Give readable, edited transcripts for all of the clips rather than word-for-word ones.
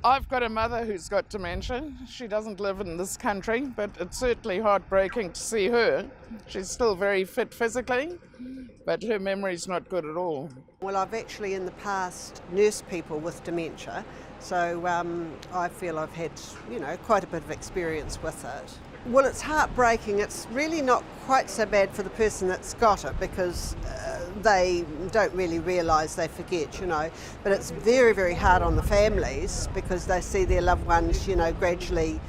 I've got a mother who's got dementia. She doesn't live in this country, but it's certainly heartbreaking to see her. She's still very fit physically, but her memory's not good at all. Well, I've actually in the past nursed people with dementia, so I feel I've had, quite a bit of experience with it. Well, it's heartbreaking. It's really not quite so bad for the person that's got it because they don't really realise they forget, But it's very, very hard on the families because they see their loved ones, gradually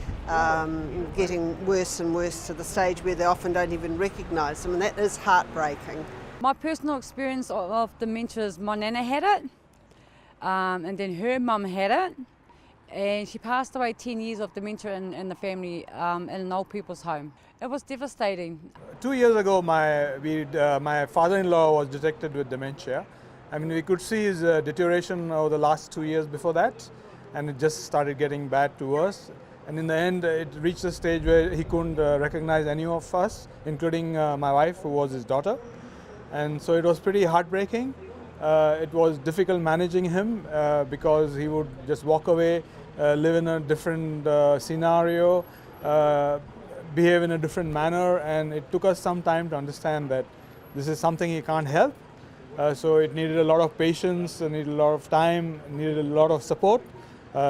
getting worse and worse to the stage where they often don't even recognise them, and that is heartbreaking. My personal experience of dementia is my nana had it, and then her mum had it, and she passed away 10 years of dementia in the family in an old people's home. It was devastating. 2 years ago, my father-in-law was detected with dementia. I mean, we could see his deterioration over the last 2 years before that, and it just started getting bad to worse. And in the end, it reached a stage where he couldn't recognize any of us, including my wife, who was his daughter. And so it was pretty heartbreaking. It was difficult managing him because he would just walk away, live in a different scenario, behave in a different manner, and it took us some time to understand that this is something he can't help. So it needed a lot of patience, it needed a lot of time, it needed a lot of support,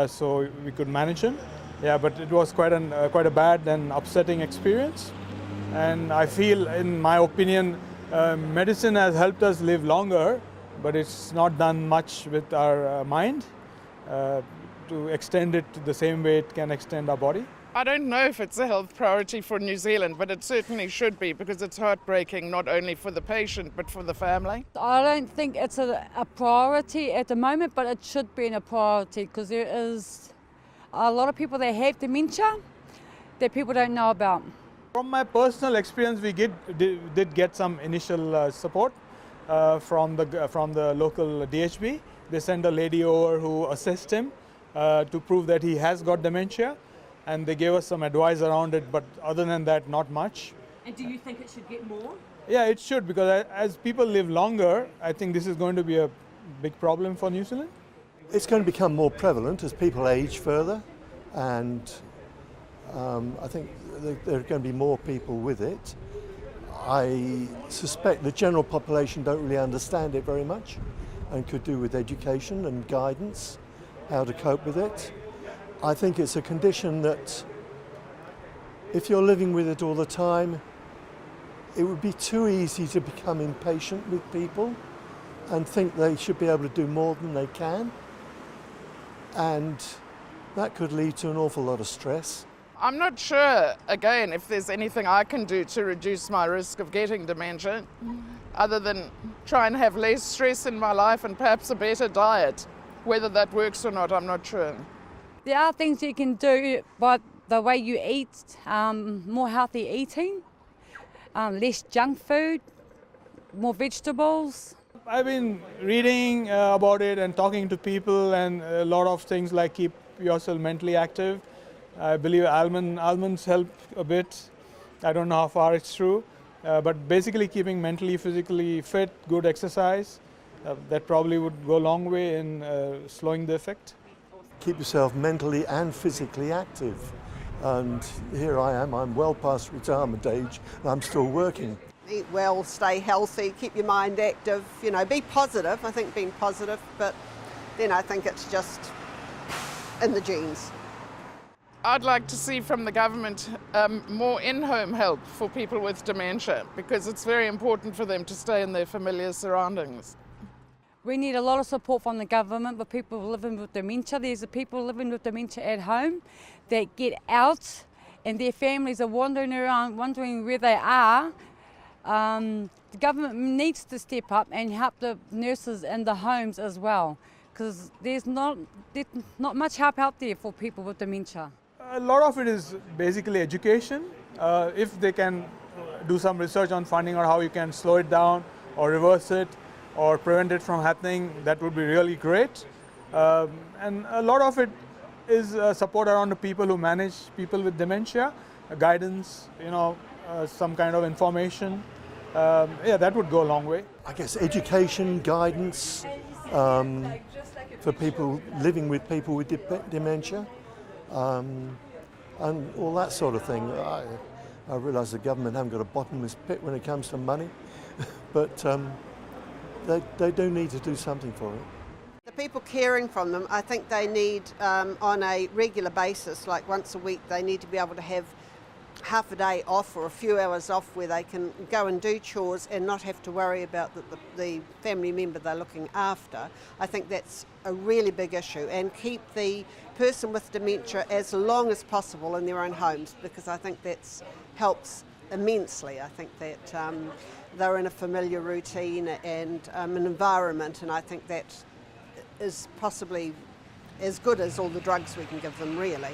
so we could manage him. Yeah, but it was quite a bad and upsetting experience. And I feel, in my opinion, medicine has helped us live longer, but it's not done much with our mind to extend it the same way it can extend our body. I don't know if it's a health priority for New Zealand, but it certainly should be because it's heartbreaking not only for the patient but for the family. I don't think it's a priority at the moment, but it should be a priority because there is a lot of people that have dementia that people don't know about. From my personal experience, we did get some initial support from the local DHB. They sent a lady over who assessed him to prove that he has got dementia, and they gave us some advice around it, but other than that, not much. And do you think it should get more? Yeah, it should, because as people live longer, I think this is going to be a big problem for New Zealand. It's going to become more prevalent as people age further, and I think there are going to be more people with it. I suspect the general population don't really understand it very much and could do with education and guidance how to cope with it. I think it's a condition that if you're living with it all the time, it would be too easy to become impatient with people and think they should be able to do more than they can. And that could lead to an awful lot of stress. I'm not sure, again, if there's anything I can do to reduce my risk of getting dementia, other than try and have less stress in my life and perhaps a better diet. Whether that works or not, I'm not sure. There are things you can do, but the way you eat, more healthy eating, less junk food, more vegetables. I've been reading about it and talking to people, and a lot of things like keep yourself mentally active. I believe almonds help a bit. I don't know how far it's true, but basically keeping mentally, physically fit, good exercise, that probably would go a long way in slowing the effect. Keep yourself mentally and physically active. And here I am, I'm well past retirement age, and I'm still working. Eat well, stay healthy, keep your mind active, be positive. I think being positive, but then I think it's just in the genes. I'd like to see from the government more in-home help for people with dementia because it's very important for them to stay in their familiar surroundings. We need a lot of support from the government for people living with dementia. There's people living with dementia at home that get out and their families are wandering around, wondering where they are. The government needs to step up and help the nurses in the homes as well, because there's not much help out there for people with dementia. A lot of it is basically education. If they can do some research on finding out how you can slow it down or reverse it or prevent it from happening, that would be really great. And a lot of it is support around the people who manage people with dementia, guidance, some kind of information. That would go a long way. I guess education, guidance, for people living with people with dementia, and all that sort of thing. I realise the government haven't got a bottomless pit when it comes to money, but they do need to do something for it. The people caring for them, I think they need on a regular basis, like once a week, they need to be able to have half a day off or a few hours off where they can go and do chores and not have to worry about the family member they're looking after. I think that's a really big issue, and keep the person with dementia as long as possible in their own homes, because I think that helps immensely. I think that they're in a familiar routine and an environment, and I think that is possibly as good as all the drugs we can give them, really.